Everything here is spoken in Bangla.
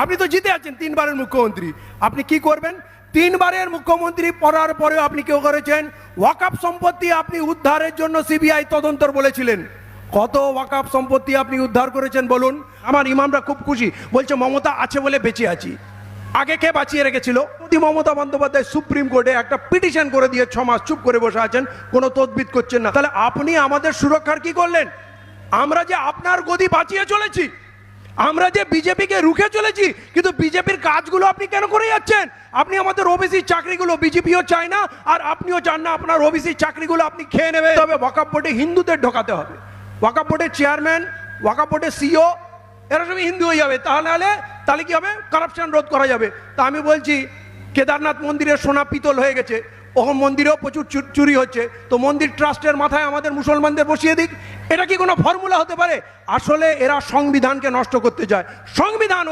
আপনি তো জিতে আছেন তিনবারের মুখ্যমন্ত্রী, আপনি কি করবেন? তিনবারের মুখ্যমন্ত্রী পড়ার পরেও আপনি কেউ করেছেন ওয়াকফ সম্পত্তি আপনি উদ্ধারের জন্য সিবিআই তদন্তর বলেছিলেন। কত ওয়াকফ সম্পত্তি আপনি উদ্ধার করেছেন বলুন? আমার ইমামরা খুব খুশি, বলছে মমতা আছে বলে বেঁচে আছি। আগে কে বাঁচিয়ে রেখেছিল? মমতা বন্দ্যোপাধ্যায় সুপ্রিম কোর্টে একটা পিটিশন করে দিয়ে 6 মাস চুপ করে বসে আছেন, কোনো তদবির করছেন না। তাহলে আপনি আমাদের সুরক্ষার কি করলেন? আমরা যে আপনার গদি বাঁচিয়ে চলেছি, আমরা যে বিজেপিকে রুখে চলেছি, কিন্তু বিজেপির কাজগুলো আপনি কেন করে যাচ্ছেন? আপনি আমাদের ওবিসি চাকরিগুলো, বিজেপিও চায় না আর আপনিও চান না আপনার ওবিসি চাকরিগুলো আপনি খেয়ে নেবে। তবে ওয়াকফ বোর্ডে হিন্দুদের ঢোকাতে হবে। ওয়াকফ বোর্ডের চেয়ারম্যান, ওয়াকফ বোর্ডের সিইও এরা সবই হিন্দু হয়ে যাবে। তাহলে কি হবে? কারাপশন রোধ করা যাবে। তা আমি বলছি, কেদারনাথ মন্দিরের সোনা পিতল হয়ে গেছে, ওখান মন্দিরেও প্রচুর চুরি হচ্ছে, তো মন্দির ট্রাস্টের মাথায় আমাদের মুসলমানদের বসিয়ে দিক। এটা কি কোনো ফর্মুলা হতে পারে? আসলে এরা সংবিধানকে নষ্ট করতে চায়। সংবিধান